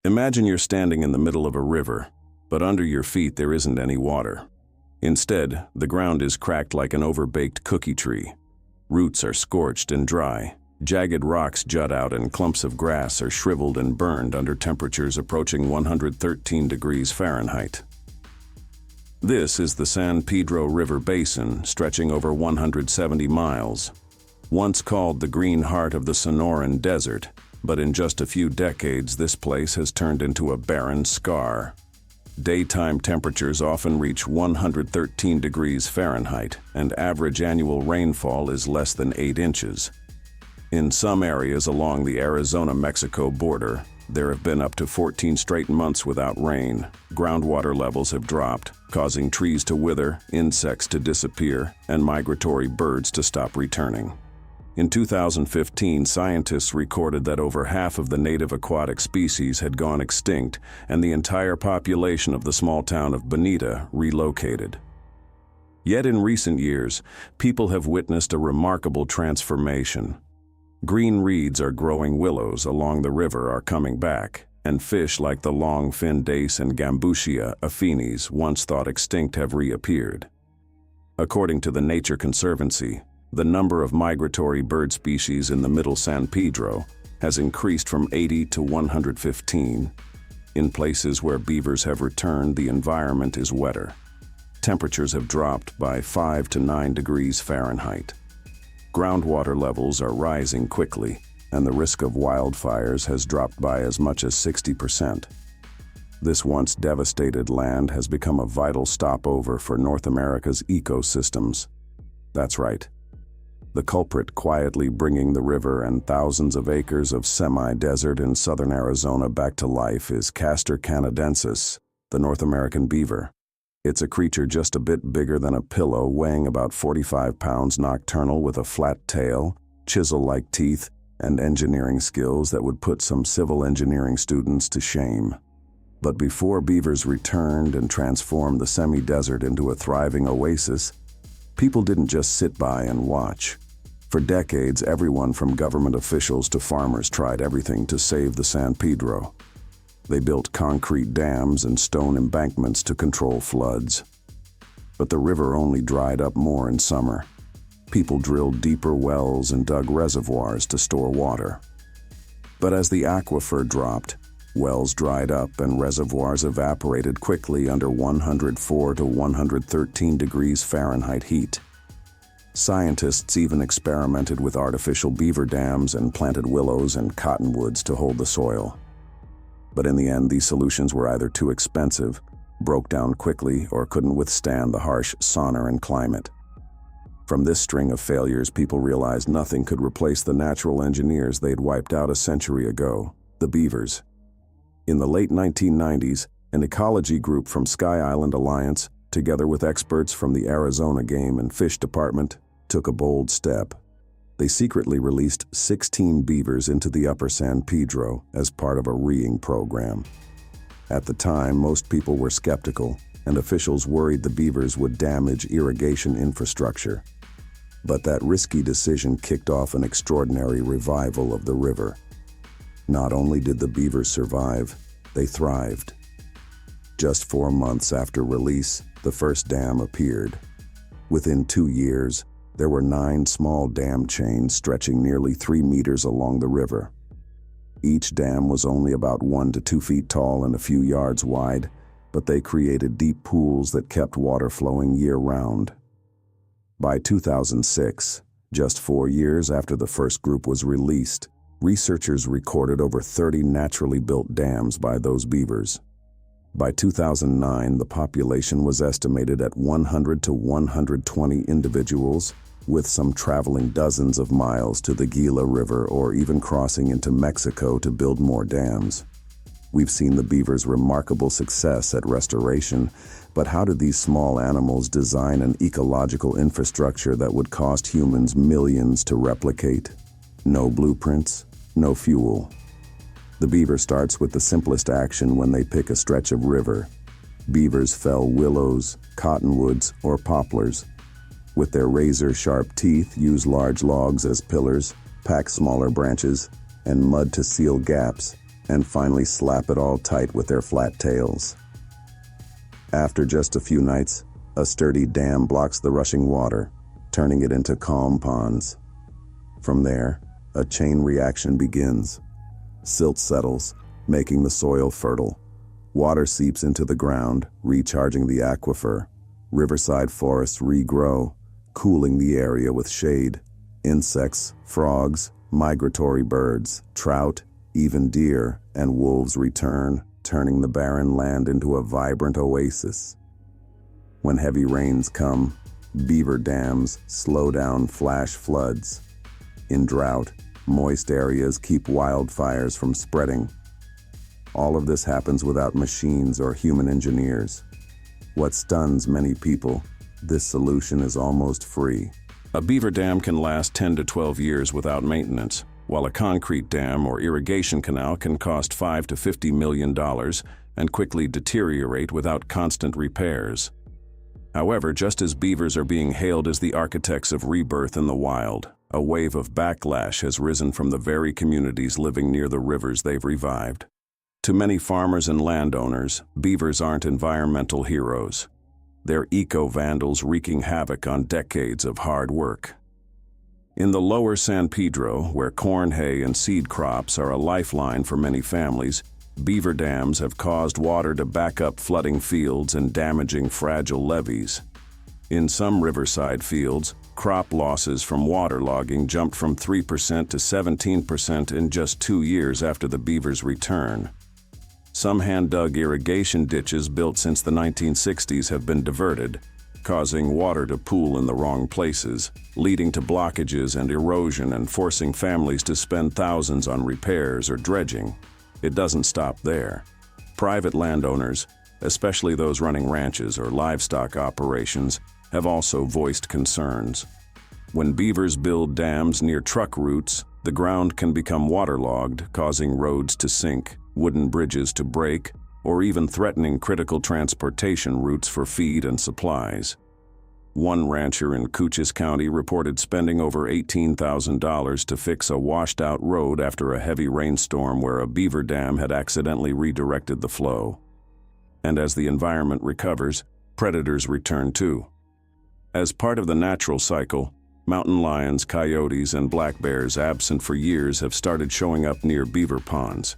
Imagine you're standing in the middle of a river, but under your feet there isn't any water. Instead, the ground is cracked like an overbaked cookie tree. Roots are scorched and dry. Jagged rocks jut out and clumps of grass are shriveled and burned under temperatures approaching 113 degrees Fahrenheit. This is the San Pedro River Basin, stretching over 170 miles. Once called the green heart of the Sonoran Desert, but in just a few decades this place has turned into a barren scar. Daytime temperatures often reach 113 degrees Fahrenheit, and average annual rainfall is less than 8 inches. In some areas along the Arizona-Mexico border, there have been up to 14 straight months without rain. Groundwater levels have dropped, causing trees to wither, insects to disappear, and migratory birds to stop returning. In 2015, scientists recorded that over half of the native aquatic species had gone extinct, and the entire population of the small town of Bonita relocated. Yet in recent years, people have witnessed a remarkable transformation. Green reeds are growing, willows along the river are coming back, and fish like the long-finned dace and Gambusia affinis, once thought extinct, have reappeared. According to the Nature Conservancy, the number of migratory bird species in the Middle San Pedro has increased from 80 to 115. In places where beavers have returned, the environment is wetter. Temperatures have dropped by 5 to 9 degrees Fahrenheit. Groundwater levels are rising quickly, and the risk of wildfires has dropped by as much as 60%. This once devastated land has become a vital stopover for North America's ecosystems. That's right. The culprit quietly bringing the river and thousands of acres of semi-desert in southern Arizona back to life is Castor canadensis, the North American beaver. It's a creature just a bit bigger than a pillow, weighing about 45 pounds, nocturnal with a flat tail, chisel-like teeth, and engineering skills that would put some civil engineering students to shame. But before beavers returned and transformed the semi-desert into a thriving oasis, people didn't just sit by and watch. For decades, everyone from government officials to farmers tried everything to save the San Pedro. They built concrete dams and stone embankments to control floods. But the river only dried up more in summer. People drilled deeper wells and dug reservoirs to store water. But as the aquifer dropped, wells dried up and reservoirs evaporated quickly under 104 to 113 degrees Fahrenheit heat. Scientists even experimented with artificial beaver dams and planted willows and cottonwoods to hold the soil. But in the end, these solutions were either too expensive, broke down quickly, or couldn't withstand the harsh Sonoran climate. From this string of failures, people realized nothing could replace the natural engineers they'd wiped out a century ago, the beavers. In the late 1990s, an ecology group from Sky Island Alliance, together with experts from the Arizona Game and Fish Department, took a bold step. They secretly released 16 beavers into the upper San Pedro as part of a reeing program. At the time, most people were skeptical, and officials worried the beavers would damage irrigation infrastructure. But that risky decision kicked off an extraordinary revival of the river. Not only did the beavers survive, they thrived. Just 4 months after release, the first dam appeared. Within 2 years, there were 9 small dam chains stretching nearly 3 meters along the river. Each dam was only about 1 to 2 feet tall and a few yards wide, but they created deep pools that kept water flowing year-round. By 2006, just 4 years after the first group was released, researchers recorded over 30 naturally built dams by those beavers. By 2009, the population was estimated at 100 to 120 individuals, with some traveling dozens of miles to the Gila River or even crossing into Mexico to build more dams. We've seen the beavers' remarkable success at restoration, but how did these small animals design an ecological infrastructure that would cost humans millions to replicate? No blueprints, no fuel. The beaver starts with the simplest action when they pick a stretch of river. Beavers fell willows, cottonwoods, or poplars. With their razor-sharp teeth, use large logs as pillars, pack smaller branches, and mud to seal gaps. and finally slap it all tight with their flat tails. After just a few nights, a sturdy dam blocks the rushing water, turning it into calm ponds. From there, a chain reaction begins. Silt settles, making the soil fertile. Water seeps into the ground, recharging the aquifer. Riverside forests regrow, cooling the area with shade. Insects, frogs, migratory birds, trout, even deer, and wolves return, turning the barren land into a vibrant oasis. When heavy rains come, beaver dams slow down flash floods. In drought, moist areas keep wildfires from spreading. All of this happens without machines or human engineers. What stuns many people, this solution is almost free. A beaver dam can last 10 to 12 years without maintenance, while a concrete dam or irrigation canal can cost $5 to $50 million and quickly deteriorate without constant repairs. However, just as beavers are being hailed as the architects of rebirth in the wild, a wave of backlash has risen from the very communities living near the rivers they've revived. To many farmers and landowners, beavers aren't environmental heroes. They're eco-vandals wreaking havoc on decades of hard work. In the lower San Pedro, where corn, hay, and seed crops are a lifeline for many families, beaver dams have caused water to back up flooding fields and damaging fragile levees. In some riverside fields, crop losses from waterlogging jumped from 3% to 17% in just 2 years after the beavers' return. Some hand-dug irrigation ditches built since the 1960s have been diverted, causing water to pool in the wrong places, leading to blockages and erosion and forcing families to spend thousands on repairs or dredging. It doesn't stop there. Private landowners, especially those running ranches or livestock operations, have also voiced concerns. When beavers build dams near truck routes, the ground can become waterlogged, causing roads to sink, wooden bridges to break, or even threatening critical transportation routes for feed and supplies. One rancher in Cochise County reported spending over $18,000 to fix a washed-out road after a heavy rainstorm where a beaver dam had accidentally redirected the flow. And as the environment recovers, predators return too. As part of the natural cycle, mountain lions, coyotes, and black bears absent for years have started showing up near beaver ponds.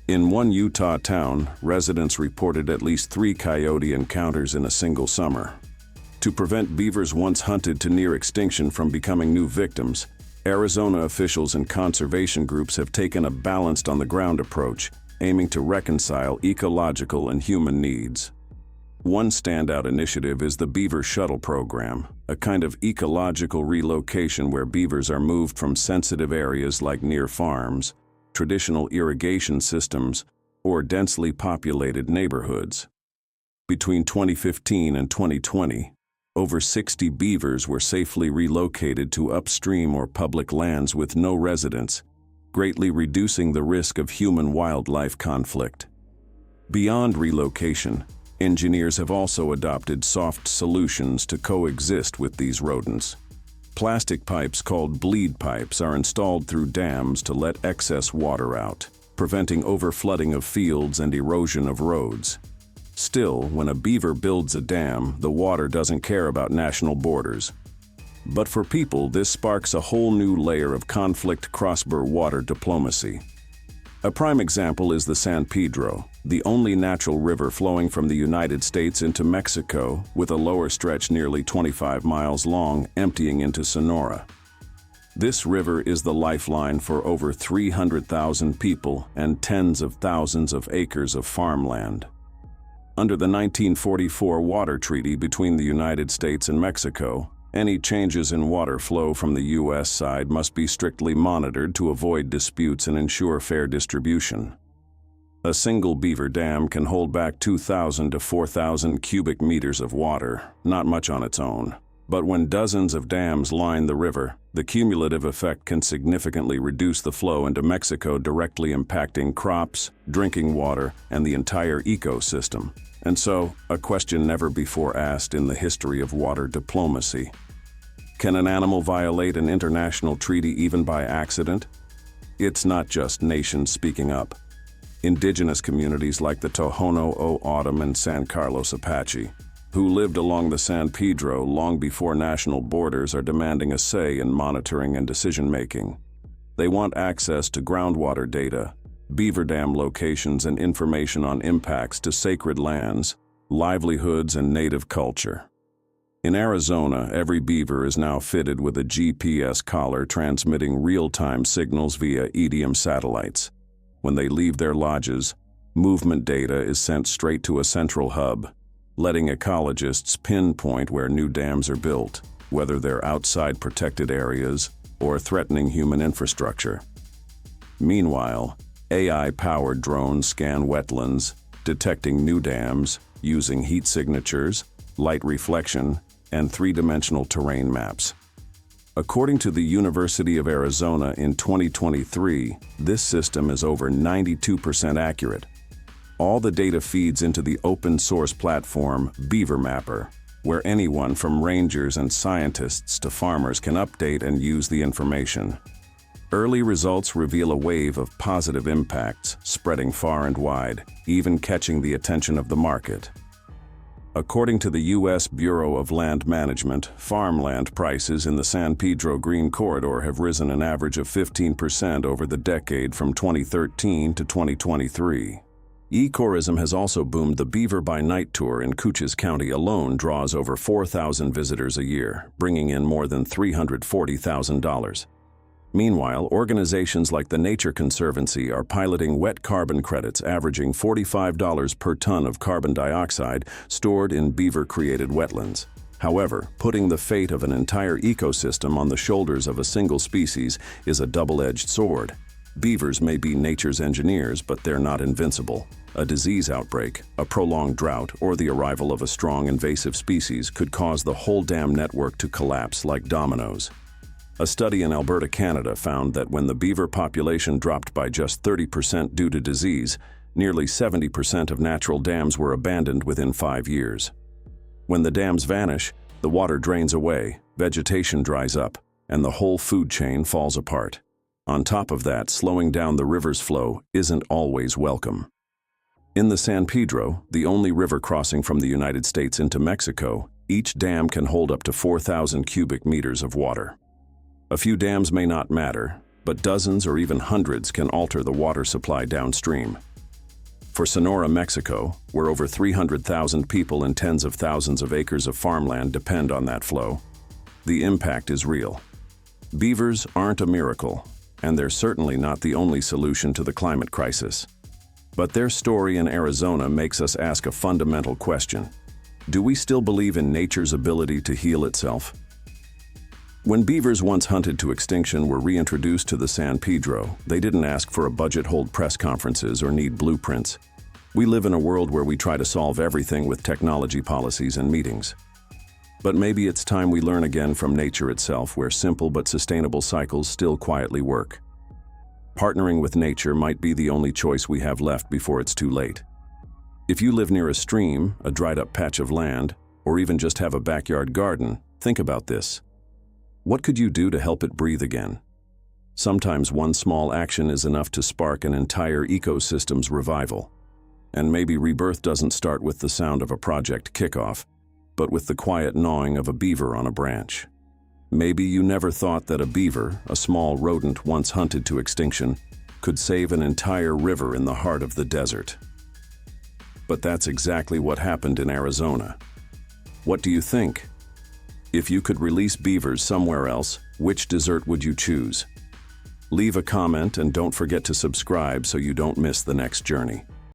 In one Utah town, residents reported at least 3 coyote encounters in a single summer. To prevent beavers once hunted to near extinction from becoming new victims, Arizona officials and conservation groups have taken a balanced on-the-ground approach, aiming to reconcile ecological and human needs. One standout initiative is the Beaver Shuttle Program, a kind of ecological relocation where beavers are moved from sensitive areas like near farms, traditional irrigation systems, or densely populated neighborhoods. Between 2015 and 2020, over 60 beavers were safely relocated to upstream or public lands with no residents, greatly reducing the risk of human-wildlife conflict. Beyond relocation, engineers have also adopted soft solutions to coexist with these rodents. Plastic pipes called bleed pipes are installed through dams to let excess water out, preventing overflooding of fields and erosion of roads. Still, when a beaver builds a dam, the water doesn't care about national borders. But for people, this sparks a whole new layer of conflict cross-border water diplomacy. A prime example is the San Pedro, the only natural river flowing from the United States into Mexico, with a lower stretch nearly 25 miles long, emptying into Sonora. This river is the lifeline for over 300,000 people and tens of thousands of acres of farmland. Under the 1944 Water Treaty between the United States and Mexico, any changes in water flow from the U.S. side must be strictly monitored to avoid disputes and ensure fair distribution. A single beaver dam can hold back 2,000 to 4,000 cubic meters of water, not much on its own. But when dozens of dams line the river, the cumulative effect can significantly reduce the flow into Mexico, directly impacting crops, drinking water, and the entire ecosystem. And so, a question never before asked in the history of water diplomacy. Can an animal violate an international treaty even by accident? It's not just nations speaking up. Indigenous communities like the Tohono O'odham and San Carlos Apache, who lived along the San Pedro long before national borders, are demanding a say in monitoring and decision-making. They want access to groundwater data, beaver dam locations, and information on impacts to sacred lands, livelihoods, and native culture. In Arizona, every beaver is now fitted with a GPS collar transmitting real-time signals via EDM satellites. When they leave their lodges, movement data is sent straight to a central hub, letting ecologists pinpoint where new dams are built, whether they're outside protected areas or threatening human infrastructure. Meanwhile, AI-powered drones scan wetlands, detecting new dams using heat signatures, light reflection, and three-dimensional terrain maps. According to the University of Arizona in 2023, this system is over 92% accurate. All the data feeds into the open-source platform Beaver Mapper, where anyone from rangers and scientists to farmers can update and use the information. Early results reveal a wave of positive impacts, spreading far and wide, even catching the attention of the market. According to the U.S. Bureau of Land Management, farmland prices in the San Pedro Green Corridor have risen an average of 15% over the decade from 2013 to 2023. Ecotourism has also boomed. The Beaver by Night tour in Cochise County alone draws over 4,000 visitors a year, bringing in more than $340,000. Meanwhile, organizations like the Nature Conservancy are piloting wet carbon credits averaging $45 per ton of carbon dioxide stored in beaver-created wetlands. However, putting the fate of an entire ecosystem on the shoulders of a single species is a double-edged sword. Beavers may be nature's engineers, but they're not invincible. A disease outbreak, a prolonged drought, or the arrival of a strong invasive species could cause the whole dam network to collapse like dominoes. A study in Alberta, Canada found that when the beaver population dropped by just 30% due to disease, nearly 70% of natural dams were abandoned within 5 years. When the dams vanish, the water drains away, vegetation dries up, and the whole food chain falls apart. On top of that, slowing down the river's flow isn't always welcome. In the San Pedro, the only river crossing from the United States into Mexico, each dam can hold up to 4,000 cubic meters of water. A few dams may not matter, but dozens or even hundreds can alter the water supply downstream. For Sonora, Mexico, where over 300,000 people and tens of thousands of acres of farmland depend on that flow, the impact is real. Beavers aren't a miracle, and they're certainly not the only solution to the climate crisis. But their story in Arizona makes us ask a fundamental question. Do we still believe in nature's ability to heal itself? When beavers once hunted to extinction were reintroduced to the San Pedro, they didn't ask for a budget, hold press conferences, or need blueprints. We live in a world where we try to solve everything with technology, policies, and meetings. But maybe it's time we learn again from nature itself, where simple but sustainable cycles still quietly work. Partnering with nature might be the only choice we have left before it's too late. If you live near a stream, a dried-up patch of land, or even just have a backyard garden, think about this. What could you do to help it breathe again? Sometimes one small action is enough to spark an entire ecosystem's revival. And maybe rebirth doesn't start with the sound of a project kickoff, but with the quiet gnawing of a beaver on a branch. Maybe you never thought that a beaver, a small rodent once hunted to extinction, could save an entire river in the heart of the desert. But that's exactly what happened in Arizona. What do you think? If you could release beavers somewhere else, which desert would you choose? Leave a comment and don't forget to subscribe so you don't miss the next journey.